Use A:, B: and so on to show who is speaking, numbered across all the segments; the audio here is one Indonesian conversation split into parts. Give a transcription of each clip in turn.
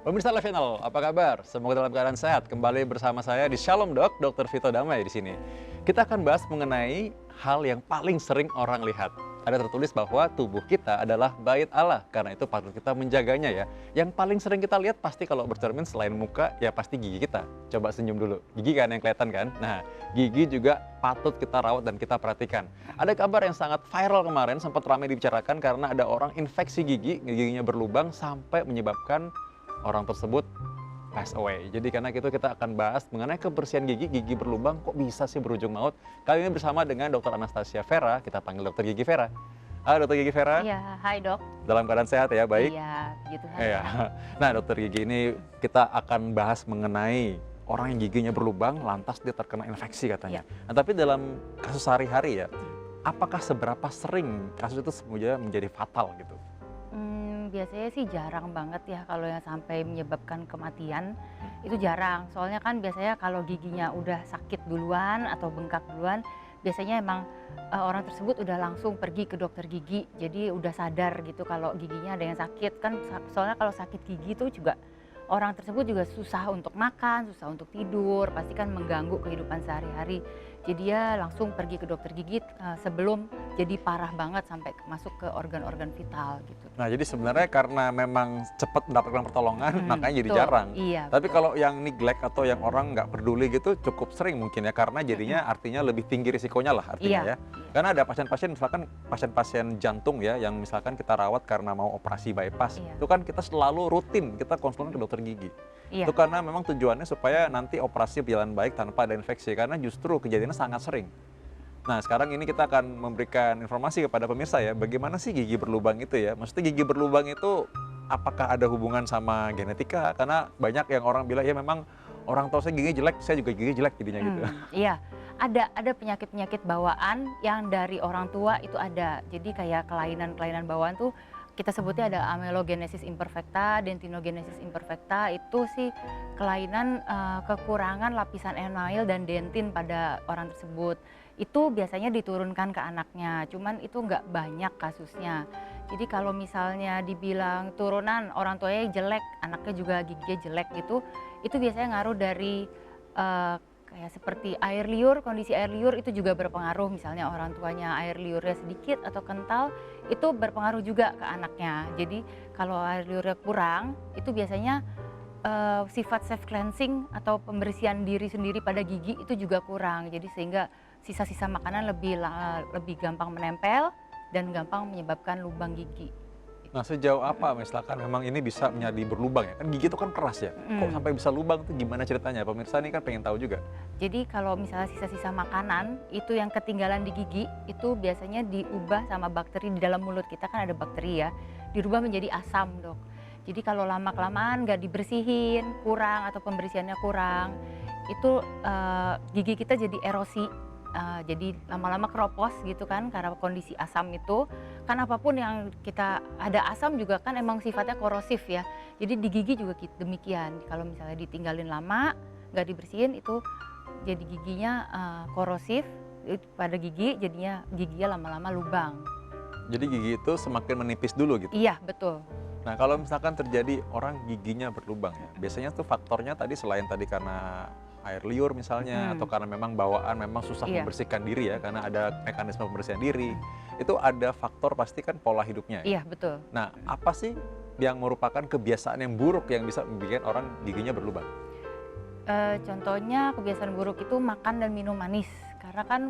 A: Pemirsa Live Channel, apa kabar? Semoga dalam keadaan sehat. Kembali bersama saya di Shalom Dok, Dr. Vito Damai di sini. Kita akan bahas mengenai hal yang paling sering orang lihat. Ada tertulis bahwa tubuh kita adalah bait Allah, karena itu patut kita menjaganya ya. Yang paling sering kita lihat pasti kalau bercermin selain muka, ya pasti gigi kita. Coba senyum dulu, gigi kan yang kelihatan kan? Nah, gigi juga patut kita rawat dan kita perhatikan. Ada kabar yang sangat viral kemarin, sempat ramai dibicarakan karena ada orang infeksi gigi, giginya berlubang sampai menyebabkan orang tersebut pass away. Jadi karena itu kita akan bahas mengenai kebersihan gigi berlubang kok bisa sih berujung maut. Kali ini bersama dengan Dr. Anastasia Vera, kita panggil Dr. Gigi Vera. Halo Dr. Gigi Vera.
B: Iya, hai dok.
A: Dalam keadaan sehat ya, baik?
B: Iya, puji Tuhan.
A: Iya. Nah Dr. Gigi ini kita akan bahas mengenai orang yang giginya berlubang lantas dia terkena infeksi katanya. Nah tapi dalam kasus sehari-hari ya, apakah seberapa sering kasus itu semuanya menjadi fatal gitu?
B: Biasanya sih jarang banget ya kalau yang sampai menyebabkan kematian, itu jarang. Soalnya kan biasanya kalau giginya udah sakit duluan atau bengkak duluan, biasanya emang orang tersebut udah langsung pergi ke dokter gigi. Jadi udah sadar gitu kalau giginya ada yang sakit kan. Soalnya kalau sakit gigi itu juga orang tersebut juga susah untuk makan, susah untuk tidur, pasti kan mengganggu kehidupan sehari-hari. Jadi dia langsung pergi ke dokter gigi sebelum jadi parah banget sampai masuk ke organ-organ vital gitu.
A: Nah jadi sebenarnya karena memang cepat mendapatkan pertolongan makanya jadi
B: betul.
A: jarang.
B: Iya,
A: tapi
B: betul.
A: kalau yang neglect atau yang orang nggak peduli gitu cukup sering mungkin ya, karena jadinya artinya lebih tinggi risikonya lah artinya
B: Iya.
A: ya. Karena ada pasien-pasien misalkan pasien-pasien jantung ya yang misalkan kita rawat karena mau operasi bypass.
B: Iya.
A: Itu kan kita selalu rutin kita konsultan ke dokter gigi.
B: Iya.
A: Itu karena memang tujuannya supaya nanti operasi berjalan baik tanpa ada infeksi, karena justru kejadiannya sangat sering. Nah sekarang ini kita akan memberikan informasi kepada pemirsa ya, bagaimana sih gigi berlubang itu ya. Maksudnya gigi berlubang itu apakah ada hubungan sama genetika? Karena banyak yang orang bilang ya memang orang tua saya gigi jelek, saya juga gigi jelek jadinya gitu.
B: Iya, ada penyakit-penyakit bawaan yang dari orang tua itu ada. Jadi kayak kelainan-kelainan bawaan tuh kita sebutnya ada amelogenesis imperfecta, dentinogenesis imperfecta. Itu sih kelainan kekurangan lapisan enamel dan dentin pada orang tersebut. Itu biasanya diturunkan ke anaknya, cuman itu nggak banyak kasusnya. Jadi kalau misalnya dibilang turunan orang tuanya jelek, anaknya juga giginya jelek gitu, itu biasanya ngaruh dari kayak seperti air liur, kondisi air liur itu juga berpengaruh. Misalnya orang tuanya air liurnya sedikit atau kental, itu berpengaruh juga ke anaknya. Jadi kalau air liurnya kurang, itu biasanya sifat self cleansing atau pembersihan diri sendiri pada gigi itu juga kurang. Jadi sehingga sisa-sisa makanan lebih gampang menempel dan gampang menyebabkan lubang gigi.
A: Nah sejauh apa misalkan memang ini bisa menjadi berlubang ya? Kan gigi itu kan keras ya, kok sampai bisa lubang tuh gimana ceritanya? Pemirsa ini kan pengen tahu juga.
B: Jadi kalau misalnya sisa-sisa makanan itu yang ketinggalan di gigi, itu biasanya diubah sama bakteri di dalam mulut kita, kan ada bakteri ya, dirubah menjadi asam dok. Jadi kalau lama-kelamaan nggak dibersihin, kurang atau pembersihannya kurang, itu gigi kita jadi erosi. Jadi lama-lama keropos gitu kan karena kondisi asam itu. Kan apapun yang kita ada asam juga kan emang sifatnya korosif ya. Jadi di gigi juga demikian. Kalau misalnya ditinggalin lama, nggak dibersihin itu jadi giginya korosif pada gigi, jadinya giginya lama-lama lubang.
A: Jadi gigi itu semakin menipis dulu gitu?
B: Iya betul.
A: Nah kalau misalkan terjadi orang giginya berlubang ya, biasanya tuh faktornya tadi selain tadi karena air liur misalnya, atau karena memang bawaan memang susah membersihkan diri ya, karena ada mekanisme pembersihan diri, itu ada faktor pasti kan pola hidupnya ya?
B: Iya betul.
A: Nah apa sih yang merupakan kebiasaan yang buruk yang bisa membuat orang giginya berlubang?
B: Contohnya kebiasaan buruk itu makan dan minum manis, karena kan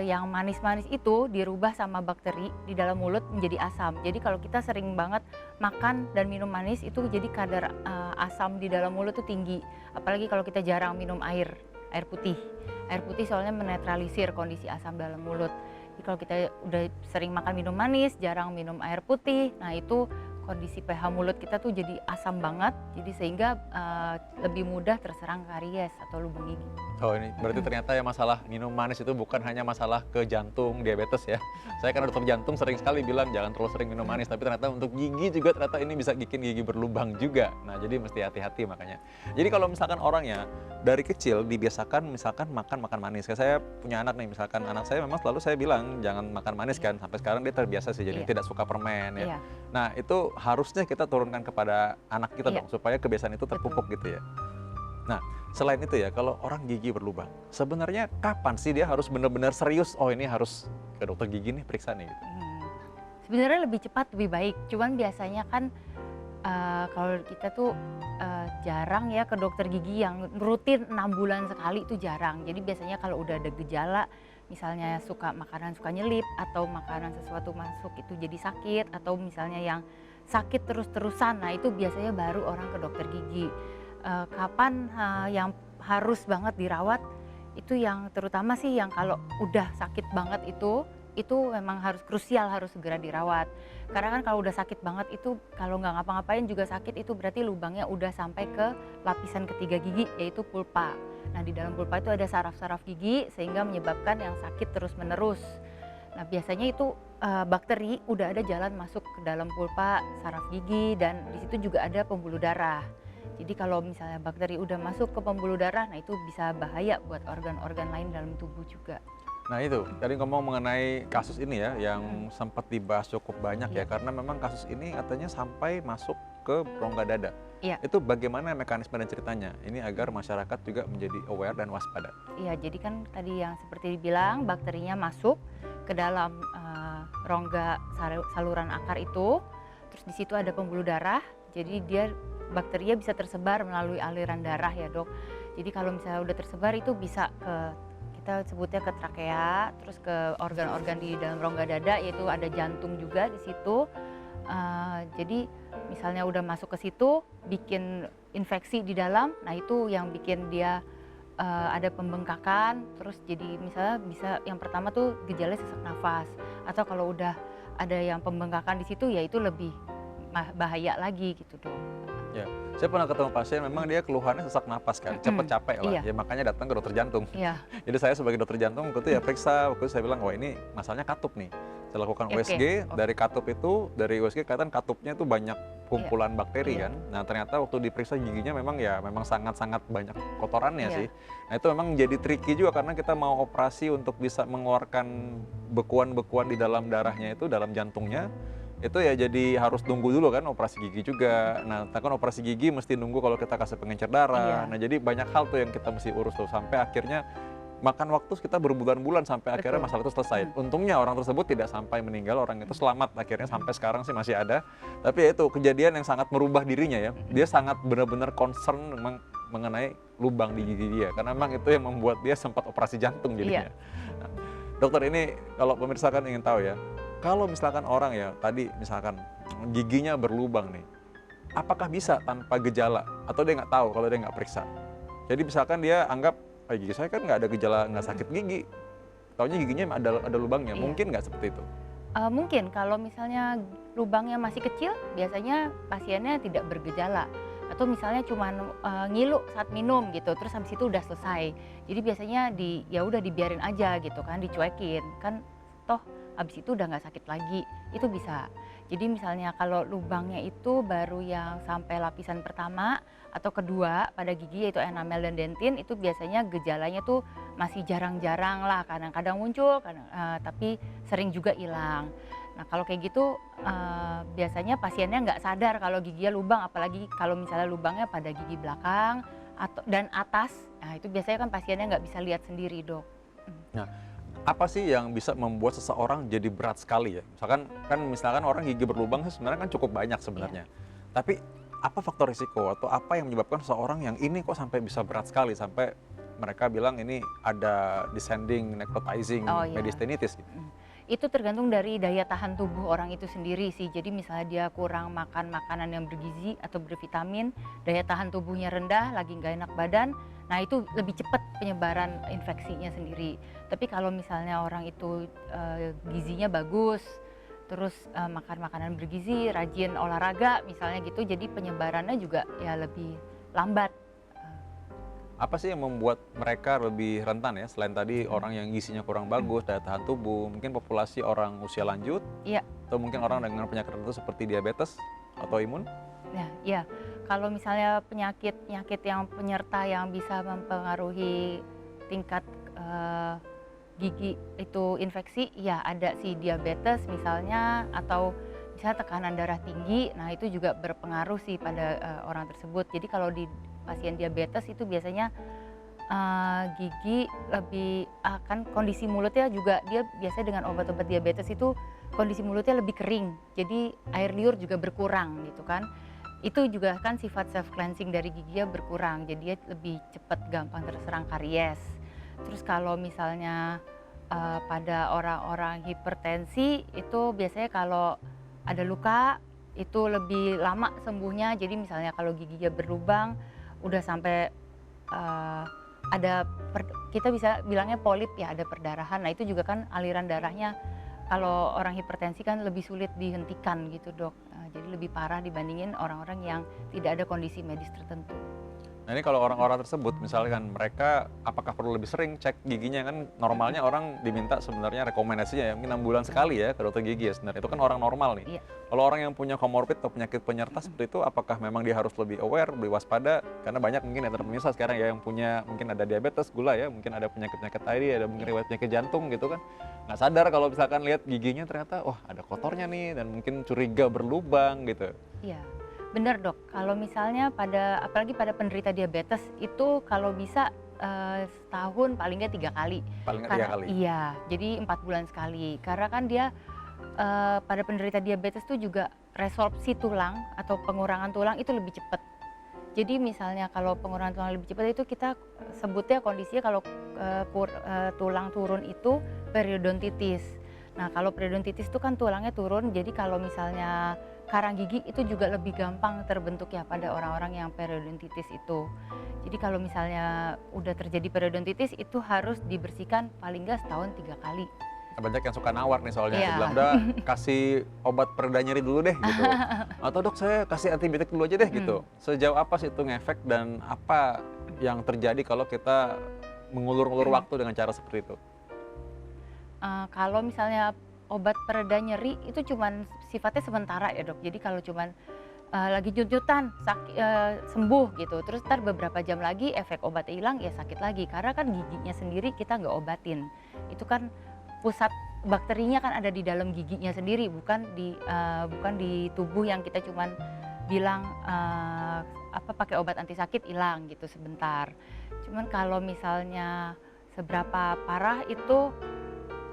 B: yang manis-manis itu dirubah sama bakteri di dalam mulut menjadi asam. Jadi kalau kita sering banget makan dan minum manis itu jadi kadar asam di dalam mulut tuh tinggi. Apalagi kalau kita jarang minum air putih. Air putih soalnya menetralisir kondisi asam dalam mulut. Jadi kalau kita udah sering makan minum manis, jarang minum air putih, nah itu kondisi pH mulut kita tuh jadi asam banget, jadi sehingga lebih mudah terserang karies atau lubang gigi.
A: Oh ini berarti ternyata ya masalah minum manis itu bukan hanya masalah ke jantung, diabetes ya. Saya kan dokter jantung sering sekali bilang jangan terlalu sering minum manis, tapi ternyata untuk gigi juga ternyata ini bisa bikin gigi berlubang juga. Nah jadi mesti hati-hati makanya. Jadi kalau misalkan orangnya dari kecil dibiasakan misalkan makan manis. Kayak saya punya anak nih, misalkan anak saya memang selalu saya bilang jangan makan manis kan. Sampai sekarang dia terbiasa sih, jadi tidak suka permen ya. Nah itu harusnya kita turunkan kepada anak kita
B: Iya.
A: dong, supaya kebiasaan itu terpupuk gitu ya. Nah, selain itu ya, kalau orang gigi berlubang, sebenarnya kapan sih dia harus benar-benar serius, oh ini harus ke dokter gigi nih, periksa nih gitu.
B: Sebenarnya lebih cepat lebih baik, cuman biasanya kan kalau kita tuh jarang ya ke dokter gigi yang rutin 6 bulan sekali, itu jarang. Jadi biasanya kalau udah ada gejala, misalnya makanan suka nyelip atau makanan sesuatu masuk itu jadi sakit, atau misalnya yang sakit terus-terusan, nah itu biasanya baru orang ke dokter gigi. Kapan yang harus banget dirawat, itu yang terutama sih yang kalau udah sakit banget itu memang harus krusial, harus segera dirawat. Karena kan kalau udah sakit banget itu kalau nggak ngapa-ngapain juga sakit, itu berarti lubangnya udah sampai ke lapisan ketiga gigi, yaitu pulpa. Nah, di dalam pulpa itu ada saraf-saraf gigi sehingga menyebabkan yang sakit terus-menerus. Nah, biasanya itu bakteri udah ada jalan masuk ke dalam pulpa saraf gigi, dan di situ juga ada pembuluh darah. Jadi kalau misalnya bakteri udah masuk ke pembuluh darah, nah itu bisa bahaya buat organ-organ lain dalam tubuh juga.
A: Nah itu, tadi ngomong mengenai kasus ini ya, yang sempat dibahas cukup banyak ya,
B: Iya.
A: karena memang kasus ini katanya sampai masuk ke rongga dada.
B: Iya.
A: Itu bagaimana mekanisme dan ceritanya? Ini agar masyarakat juga menjadi aware dan waspada.
B: Iya, jadi kan tadi yang seperti dibilang, bakterinya masuk ke dalam rongga saluran akar itu, terus di situ ada pembuluh darah, jadi bakterinya bisa tersebar melalui aliran darah ya dok. Jadi kalau misalnya udah tersebar itu bisa kita sebutnya ke trakea, terus ke organ-organ di dalam rongga dada, yaitu ada jantung juga di situ. Jadi misalnya udah masuk ke situ, bikin infeksi di dalam, nah itu yang bikin dia ada pembengkakan, terus jadi misalnya bisa yang pertama tuh gejala sesak nafas, atau kalau udah ada yang pembengkakan di situ ya itu lebih bahaya lagi gitu dok.
A: Ya, saya pernah ketemu pasien, memang dia keluhannya sesak napas kan, cepet capek lah,
B: Iya.
A: ya makanya datang ke dokter jantung.
B: Iya.
A: Jadi saya sebagai dokter jantung waktu itu ya periksa, waktu itu saya bilang, wah ini masalahnya katup nih. Saya lakukan
B: Oke.
A: USG, dari katup itu, dari USG kelihatan katupnya itu banyak kumpulan bakteri
B: Iya.
A: kan. Nah ternyata waktu diperiksa giginya memang sangat-sangat banyak kotorannya
B: Iya.
A: sih. Nah itu memang jadi tricky juga karena kita mau operasi untuk bisa mengeluarkan bekuan-bekuan di dalam darahnya itu, dalam jantungnya. Itu ya jadi harus tunggu dulu kan operasi gigi juga. Nah, kan operasi gigi mesti nunggu kalau kita kasih pengencer darah.
B: Iya.
A: Nah, jadi banyak hal tuh yang kita mesti urus tuh sampai akhirnya makan waktu kita berbulan-bulan sampai akhirnya
B: Betul.
A: masalah itu selesai. Untungnya orang tersebut tidak sampai meninggal, orang itu selamat akhirnya sampai sekarang sih masih ada. Tapi ya itu kejadian yang sangat merubah dirinya ya. Dia sangat benar-benar concern memang mengenai lubang di gigi dia karena memang itu yang membuat dia sempat operasi jantung jadinya. Nah, dokter, ini kalau pemirsa kan ingin tahu ya, kalau misalkan orang ya tadi misalkan giginya berlubang nih, apakah bisa tanpa gejala atau dia nggak tahu kalau dia nggak periksa? Jadi misalkan dia anggap gigi saya kan nggak ada gejala, nggak sakit gigi, taunya giginya ada lubangnya,
B: Iya.
A: mungkin nggak seperti itu?
B: Mungkin kalau misalnya lubangnya masih kecil, biasanya pasiennya tidak bergejala. Atau misalnya cuma ngilu saat minum gitu, terus habis itu udah selesai. Jadi biasanya ya udah dibiarin aja gitu kan, dicuekin. Kan toh habis itu udah nggak sakit lagi, itu bisa. Jadi misalnya kalau lubangnya itu baru yang sampai lapisan pertama atau kedua pada gigi, yaitu enamel dan dentin, itu biasanya gejalanya tuh masih jarang-jarang lah, kadang-kadang muncul, tapi sering juga hilang. Nah kalau kayak gitu biasanya pasiennya nggak sadar kalau giginya lubang, apalagi kalau misalnya lubangnya pada gigi belakang dan atas, nah itu biasanya kan pasiennya nggak bisa lihat sendiri dok.
A: Nah, apa sih yang bisa membuat seseorang jadi berat sekali ya? Misalkan orang gigi berlubang sih sebenarnya kan cukup banyak sebenarnya. Tapi apa faktor risiko atau apa yang menyebabkan seseorang yang ini kok sampai bisa berat sekali sampai mereka bilang ini ada descending necrotizing mediastinitis gitu?
B: Itu tergantung dari daya tahan tubuh orang itu sendiri sih. Jadi misalnya dia kurang makan makanan yang bergizi atau bervitamin, daya tahan tubuhnya rendah, lagi nggak enak badan, nah itu lebih cepat penyebaran infeksinya sendiri. Tapi kalau misalnya orang itu gizinya bagus, terus makan makanan bergizi, rajin olahraga misalnya gitu, jadi penyebarannya juga ya lebih lambat.
A: Apa sih yang membuat mereka lebih rentan ya, selain tadi orang yang gizinya kurang bagus, daya tahan tubuh, mungkin populasi orang usia lanjut,
B: Iya.
A: atau mungkin orang dengan penyakit tertentu seperti diabetes atau imun?
B: Nah, ya, kalau misalnya penyakit yang penyerta yang bisa mempengaruhi tingkat gigi itu infeksi, ya ada sih diabetes misalnya, atau misalnya tekanan darah tinggi, nah itu juga berpengaruh sih pada orang tersebut. Jadi kalau di pasien diabetes itu biasanya gigi lebih kan kondisi mulutnya juga dia biasanya dengan obat-obat diabetes itu kondisi mulutnya lebih kering. Jadi air liur juga berkurang gitu kan. Itu juga kan sifat self cleansing dari giginya berkurang. Jadi dia lebih cepat gampang terserang karies. Terus kalau misalnya pada orang-orang hipertensi itu biasanya kalau ada luka itu lebih lama sembuhnya. Jadi misalnya kalau giginya berlubang udah sampai kita bisa bilangnya polip ya, ada perdarahan. Nah itu juga kan aliran darahnya kalau orang hipertensi kan lebih sulit dihentikan gitu dok. Jadi lebih parah dibandingin orang-orang yang tidak ada kondisi medis tertentu.
A: Nah ini kalau orang-orang tersebut misalkan mereka apakah perlu lebih sering cek giginya, kan normalnya orang diminta sebenarnya rekomendasinya ya mungkin 6 bulan sekali ya ke dokter gigi ya sebenarnya, itu kan orang normal nih.
B: Iya.
A: Kalau orang yang punya komorbid atau penyakit penyerta seperti itu, apakah memang dia harus lebih aware, lebih waspada? Karena banyak mungkin yang pemirsa sekarang ya yang punya mungkin ada diabetes, gula ya, mungkin ada penyakit-penyakit tadi, ada mungkin riwayat penyakit jantung gitu kan. Nggak sadar kalau misalkan lihat giginya ternyata wah ada kotornya nih dan mungkin curiga berlubang gitu.
B: Iya, benar dok. Kalau misalnya apalagi pada penderita diabetes itu kalau bisa setahun paling nggak 3 kali.
A: Paling nggak 3 kali.
B: Iya, jadi 4 bulan sekali. Karena kan dia pada penderita diabetes itu juga resorpsi tulang atau pengurangan tulang itu lebih cepat. Jadi misalnya kalau pengurangan tulang lebih cepat itu kita sebutnya kondisinya kalau tulang turun itu periodontitis. Nah kalau periodontitis itu kan tulangnya turun, jadi kalau misalnya karang gigi itu juga lebih gampang terbentuk ya pada orang-orang yang periodontitis itu. Jadi kalau misalnya udah terjadi periodontitis itu harus dibersihkan paling nggak setahun 3 kali.
A: Banyak yang suka nawar nih soalnya,
B: Iya.
A: dia bilang udah kasih obat pereda nyeri dulu deh gitu. Atau dok saya kasih antibiotik dulu aja deh gitu. Sejauh apa sih itu ngefek dan apa yang terjadi kalau kita mengulur-ulur waktu dengan cara seperti itu?
B: Kalau misalnya obat pereda nyeri itu cuman sifatnya sementara ya dok. Jadi kalau cuman lagi nyut-nyutan sembuh gitu, terus ntar beberapa jam lagi efek obatnya hilang ya sakit lagi. Karena kan giginya sendiri kita nggak obatin. Itu kan pusat bakterinya kan ada di dalam giginya sendiri, bukan di tubuh yang kita cuman bilang pakai obat anti sakit hilang gitu sebentar. Cuman kalau misalnya seberapa parah itu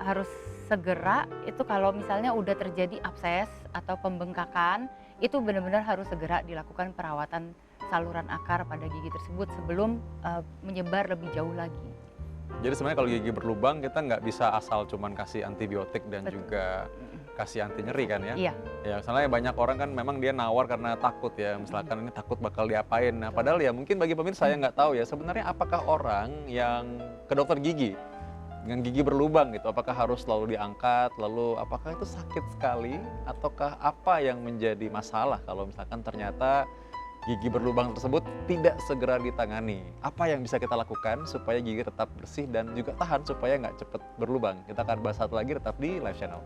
B: harus segera, itu kalau misalnya udah terjadi abses atau pembengkakan itu benar-benar harus segera dilakukan perawatan saluran akar pada gigi tersebut sebelum menyebar lebih jauh lagi.
A: Jadi sebenarnya kalau gigi berlubang kita nggak bisa asal cuman kasih antibiotik dan
B: Betul.
A: juga kasih anti nyeri kan ya?
B: Iya.
A: Ya, soalnya banyak orang kan memang dia nawar karena takut ya, misalkan ini takut bakal diapain. Nah, padahal ya mungkin bagi pemirsa yang nggak tahu ya, sebenarnya apakah orang yang ke dokter gigi dengan gigi berlubang gitu, apakah harus selalu diangkat, lalu apakah itu sakit sekali, ataukah apa yang menjadi masalah kalau misalkan ternyata gigi berlubang tersebut tidak segera ditangani? Apa yang bisa kita lakukan supaya gigi tetap bersih dan juga tahan supaya nggak cepet berlubang? Kita akan bahas satu lagi, tetap di Live Channel.